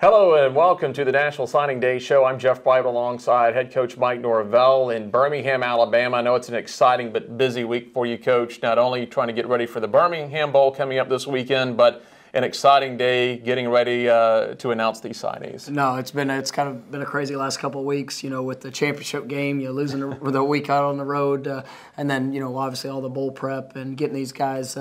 Hello and welcome to the National Signing Day Show. I'm Jeff Bible alongside head coach Mike Norvell in Birmingham, Alabama. I know it's an exciting but busy week for you, Coach. Not only trying to get ready for the Birmingham Bowl coming up this weekend, but an exciting day getting ready to announce these signees. No, it's kind of been a crazy last couple of weeks, with the championship game, losing the week out on the road, and then, obviously all the bowl prep and getting these guys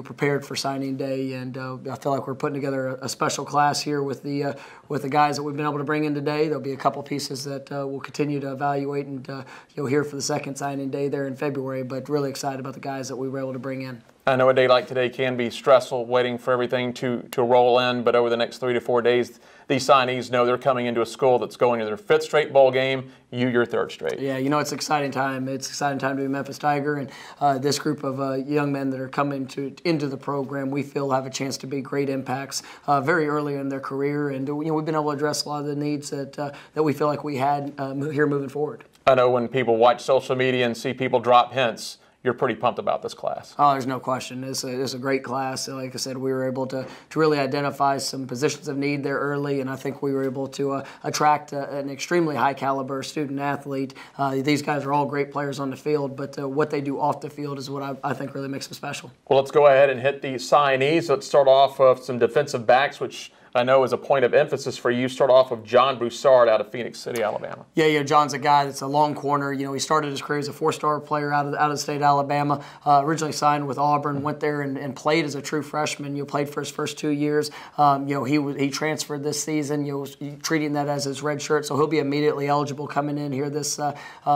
prepared for signing day. And I feel like we're putting together a special class here with the guys that we've been able to bring in today. There'll be a couple pieces that we'll continue to evaluate and you'll hear for the second signing day there in February, but really excited about the guys that we were able to bring in. I know a day like today can be stressful, waiting for everything to roll in, but over the next 3 to 4 days, these signees know they're coming into a school that's going to their 5th straight bowl game, your 3rd straight. Yeah, it's an exciting time. It's an exciting time to be a Memphis Tiger, and this group of young men that are coming into the program, we feel have a chance to be great impacts very early in their career, and we've been able to address a lot of the needs that we feel like we had here moving forward. I know when people watch social media and see people drop hints, you're pretty pumped about this class. Oh, there's no question. It's a great class. Like I said, we were able to really identify some positions of need there early, and I think we were able to attract an extremely high-caliber student-athlete. These guys are all great players on the field, but what they do off the field is what I think really makes them special. Well, let's go ahead and hit the signees. Let's start off with some defensive backs, which I know is a point of emphasis for you. Start off with John Broussard out of Phoenix City, Alabama. Yeah, John's a guy that's a long corner. He started his career as a 4-star player out of the state of Alabama. Originally signed with Auburn, went there and played as a true freshman. Played for his first 2 years. He transferred this season. Treating that as his red shirt, so he'll be immediately eligible coming in here this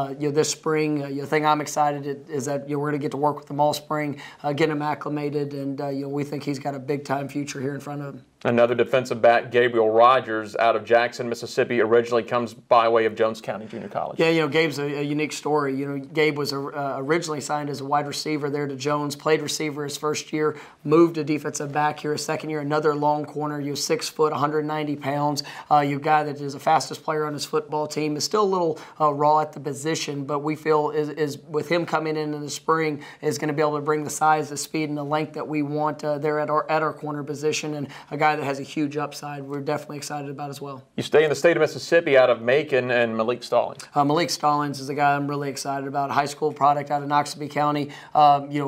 this spring. The thing I'm excited is that we're going to get to work with him all spring, get him acclimated, and we think he's got a big time future here in front of him. Another defensive back, Gabriel Rodgers, out of Jackson, Mississippi, originally comes by way of Jones County Junior College. Yeah, Gabe's a unique story. Gabe was originally signed as a wide receiver there to Jones, played receiver his first year, moved to defensive back here his second year, another long corner. 6 foot, 190 pounds. You guy that is the fastest player on his football team, is still a little raw at the position, but we feel is with him coming in the spring is going to be able to bring the size, the speed, and the length that we want there at our corner position, and a guy that has a huge upside we're definitely excited about as well. You stay in the state of Mississippi out of Macon, and Malik Stalling. Malik Stalling is a guy I'm really excited about. High school product out of Noxubee County.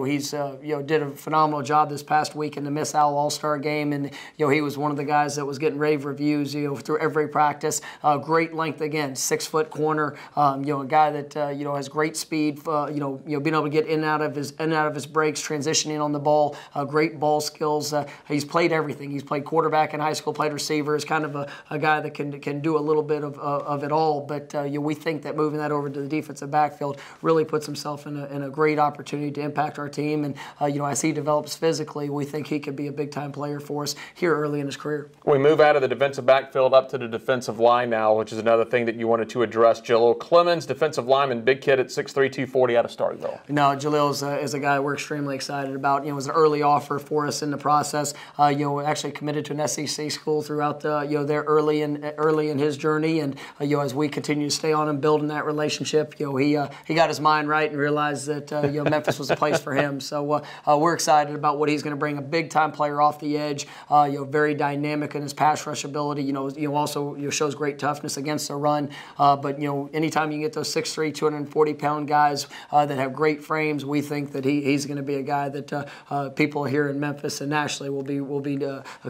He's did a phenomenal job this past week in the Miss Owl All-Star game, and he was one of the guys that was getting rave reviews through every practice. Great length again, 6 foot corner. A guy that has great speed. Being able to get in and out of his breaks, transitioning on the ball. Great ball skills. He's played everything. He's played quarterback in high school, played receiver. Is kind of a guy that can do a little bit of it all. But we think that moving that over to the defensive backfield really puts himself in a great opportunity to impact our team. And as he develops physically, we think he could be a big time player for us here early in his career. We move out of the defensive backfield up to the defensive line now, which is another thing that you wanted to address. Jalil Clemens, defensive lineman, big kid at 6'3", 240 out of Starkville. No, Jalil is a guy we're extremely excited about. It was an early offer for us in the process. Actually committed to an SEC school throughout there early in his journey, and as we continue to stay on him, building that relationship, he got his mind right and realized that Memphis was a place for him. So we're excited about what he's going to bring. A big time player off the edge, very dynamic in his pass rush ability. Also shows great toughness against the run. But anytime you get those 6'3", 240-pound guys that have great frames, we think that he's going to be a guy that people here in Memphis and nationally will be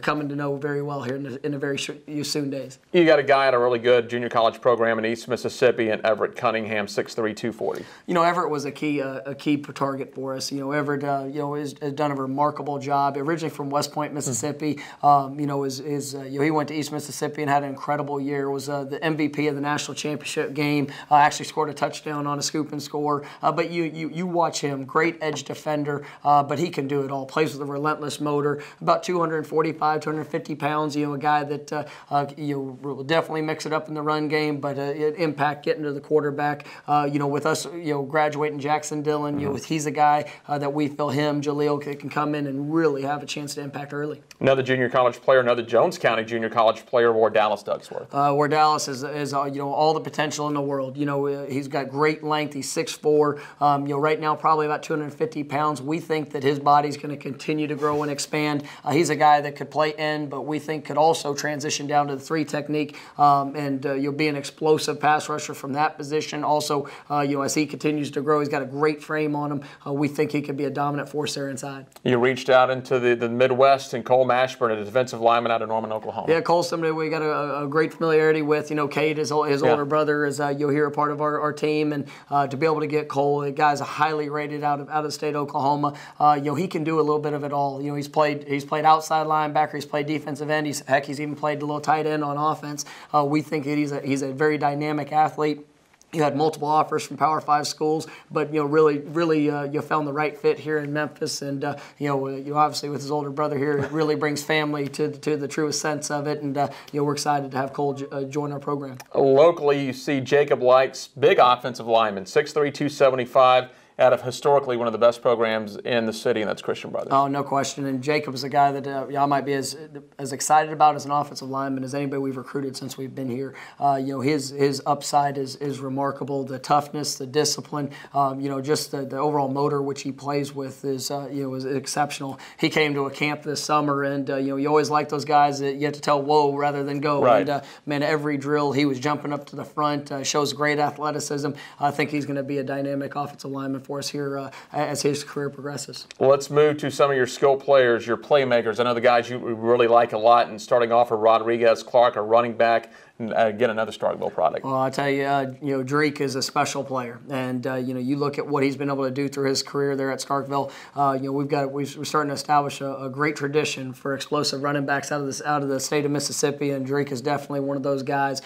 coming to know very well here in the very soon days. You got a guy at a really good junior college program in East Mississippi, and Everett Cunningham, 6'3", 240. Everett was a key target for us. Everett has done a remarkable job. Originally from West Point, Mississippi, he went to East Mississippi and had an incredible year. Was the MVP of the national championship game. Actually scored a touchdown on a scoop and score. But you watch him, great edge defender, but he can do it all. Plays with a relentless motor. About 245, 250 pounds. A guy that will definitely mix it up in the run game, but impact getting to the quarterback. With us, graduating Jackson Dillon, he's a guy that we feel Jalil can come in and really have a chance to impact early. Another junior college player, another Jones County junior college player, Wardalis Ducksworth. Wardalis is all the potential in the world. He's got great length. He's 6'4". Right now probably about 250 pounds. We think that his body's going to continue to grow and expand. He's a guy that could play tight end, but we think could also transition down to the 3 technique, and you'll be an explosive pass rusher from that position. Also, as he continues to grow, he's got a great frame on him. We think he could be a dominant force there inside. You reached out into the Midwest, and Cole Mashburn, a defensive lineman out of Norman, Oklahoma. Yeah, Cole's somebody we got a great familiarity with. Kate, his older brother, is you'll hear a part of our team, and to be able to get Cole, the guy's highly rated out of state Oklahoma. He can do a little bit of it all. He's played outside linebacker, he's played defensive end, he's even played a little tight end on offense. We think that he's a very dynamic athlete. You had multiple offers from Power 5 schools, but really, you found the right fit here in Memphis, and you obviously with his older brother here, it really brings family to the truest sense of it, and we're excited to have Cole join our program. Locally, you see Jacob Likes, big offensive lineman, 6'3", 275. Out of historically one of the best programs in the city, and that's Christian Brothers. Oh, no question. And Jacob's a guy that I might be as excited about as an offensive lineman as anybody we've recruited since we've been here. His upside is remarkable. The toughness, the discipline, just the overall motor which he plays with is exceptional. He came to a camp this summer, and you always like those guys that you have to tell whoa rather than go. Right. And every drill he was jumping up to the front, shows great athleticism. I think he's going to be a dynamic offensive lineman for us here as his career progresses. Well, let's move to some of your skill players, your playmakers. I know the guys you really like a lot, and starting off with Rodriguez Clark, a running back. Again, another Starkville product. Well, I tell you, Tariq is a special player, and you look at what he's been able to do through his career there at Starkville. We're starting to establish a great tradition for explosive running backs out of the state of Mississippi, and Tariq is definitely one of those guys.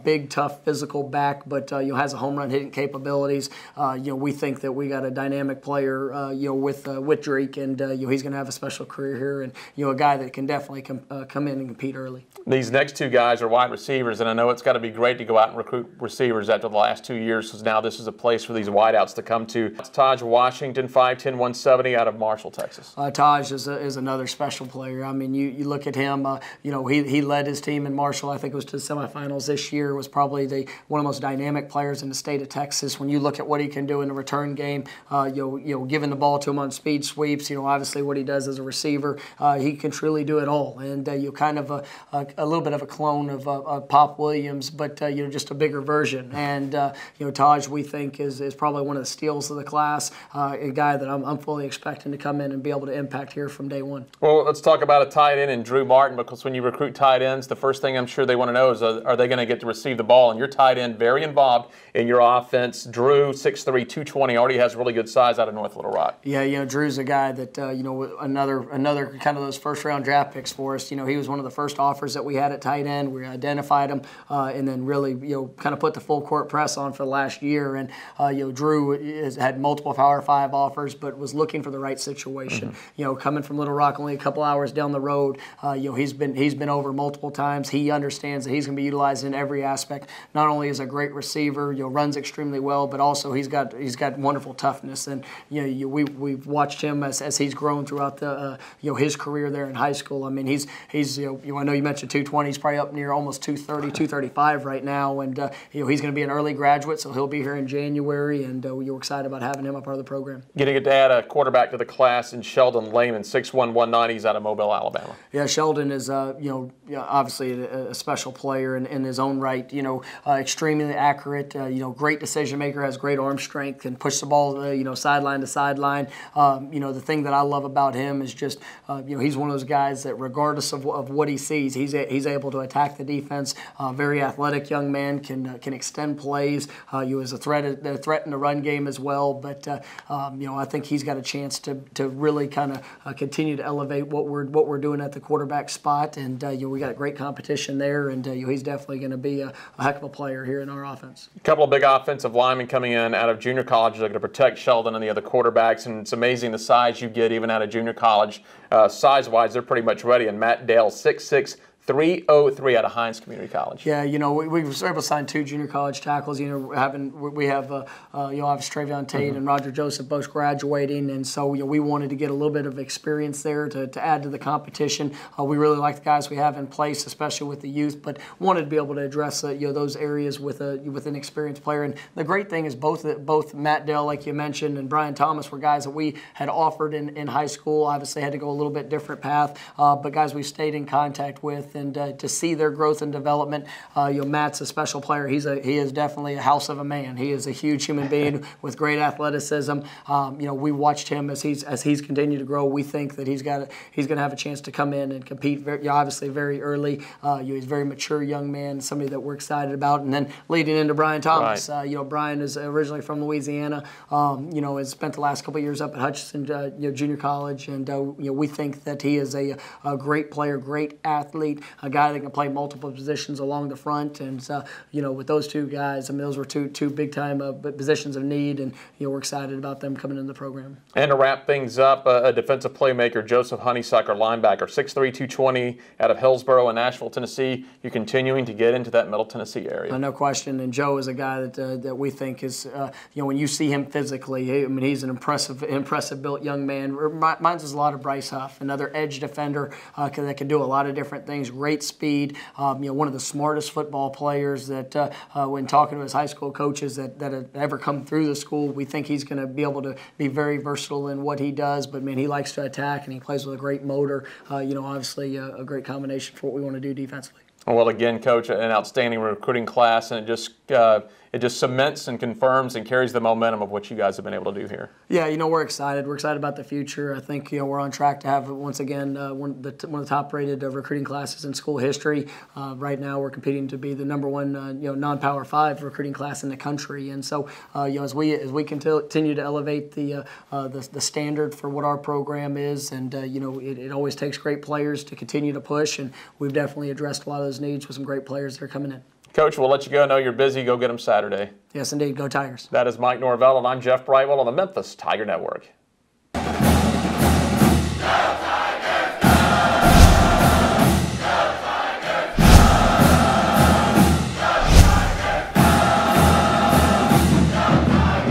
Big, tough, physical back, but has a home run hitting capabilities. We think that we got a dynamic player, with Tariq, and he's going to have a special career here, and a guy that can definitely come in and compete early. These next 2 guys are wide receivers, and I know it's got to be great to go out and recruit receivers after the last 2 years, because now this is a place for these wideouts to come to. It's Taj Washington, 5'10", 170, out of Marshall, Texas. Taj is another special player. I mean, you look at him, he led his team in Marshall, I think it was to the semifinals this year, was probably one of the most dynamic players in the state of Texas. When you look at what he can do in the return game, giving the ball to him on speed sweeps, obviously what he does as a receiver, he can truly do it all. And kind of a little bit of a clone of Pop Williams, but just a bigger version. And Taj, we think, is probably one of the steals of the class, a guy that I'm fully expecting to come in and be able to impact here from day one. Well, let's talk about a tight end and Drew Martin, because when you recruit tight ends, the first thing I'm sure they want to know is, are they going to get to receive the ball? And your tight end, very involved in your offense. Drew, 6'3", 220, already has really good size out of North Little Rock. Yeah, Drew's a guy that, another kind of those first-round draft picks for us. He was one of the first offers that we had at tight end. We identified him, and then really, kind of put the full court press on for the last year. And, Drew has had multiple Power 5 offers, but was looking for the right situation. Mm-hmm. Coming from Little Rock, only a couple hours down the road, he's been over multiple times. He understands that he's going to be utilized in every aspect. Not only is a great receiver, runs extremely well, but also he's got wonderful toughness. And we've watched him as he's grown throughout the his career there in high school. I mean, he's I know you mentioned 220. He's probably up near almost 230, 235 right now, and he's going to be an early graduate, so he'll be here in January, and we're excited about having him a part of the program. Getting to add a quarterback to the class in Sheldon Layman, 6'1", 190. He's out of Mobile, Alabama. Yeah, Sheldon is obviously a special player in his own right. Extremely accurate. Great decision maker, has great arm strength, can push the ball sideline to sideline. The thing that I love about him is just he's one of those guys that regardless of what he sees, he's able to attack the defense. Very athletic young man, can extend plays. He was a threat in the run game as well. But I think he's got a chance to really kind of continue to elevate what we're doing at the quarterback spot. And we got great competition there, and he's definitely going to be a heck of a player here in our offense. A couple of big offensive linemen coming in out of junior college. They're going to protect Sheldon and the other quarterbacks, and it's amazing the size you get even out of junior college. Size-wise, they're pretty much ready. And Matt Dale, 6'6", 303 out of Hines Community College. Yeah, we were able to sign 2 junior college tackles. We have obviously Travion Tate and Roger Joseph both graduating, and so we wanted to get a little bit of experience there to add to the competition. We really like the guys we have in place, especially with the youth, but wanted to be able to address those areas with an experienced player. And the great thing is both Matt Dell, like you mentioned, and Brian Thomas were guys that we had offered in high school. Obviously, had to go a little bit different path, but guys we stayed in contact with. And to see their growth and development, Matt's a special player. He is definitely a house of a man. He is a huge human being with great athleticism. We watched him as he's continued to grow. We think that he's going to have a chance to come in and compete. Obviously, very early. He's a very mature young man, somebody that we're excited about. And then leading into Brian Thomas. Right. Brian is originally from Louisiana. Has spent the last couple of years up at Hutchinson Junior College, and we think that he is a great player, great athlete. A guy that can play multiple positions along the front, and with those 2 guys, those were two big time positions of need, and we're excited about them coming into the program. And to wrap things up, a defensive playmaker, Joseph Honeysucker, linebacker, 6'3", 220, out of Hillsboro in Nashville, Tennessee. You're continuing to get into that Middle Tennessee area. No question. And Joe is a guy that we think is, when you see him physically, he's an impressive built young man. Reminds us a lot of Bryce Huff, another edge defender that can do a lot of different things. Great speed, one of the smartest football players that when talking to his high school coaches that have ever come through the school, we think he's going to be able to be very versatile in what he does, but man, he likes to attack and he plays with a great motor, obviously a great combination for what we want to do defensively. Well, again, Coach, an outstanding recruiting class, and it just cements and confirms and carries the momentum of what you guys have been able to do here. Yeah, we're excited. We're excited about the future. I think we're on track to have once again one of the top-rated recruiting classes in school history. Right now, we're competing to be the #1 non-Power 5 recruiting class in the country. And so, as we continue to elevate the standard for what our program is, and it always takes great players to continue to push, and we've definitely addressed a lot of those needs with some great players that are coming in. Coach, we'll let you go. I know you're busy. Go get them Saturday. Yes, indeed. Go Tigers. That is Mike Norvell, and I'm Jeff Brightwell on the Memphis Tiger Network.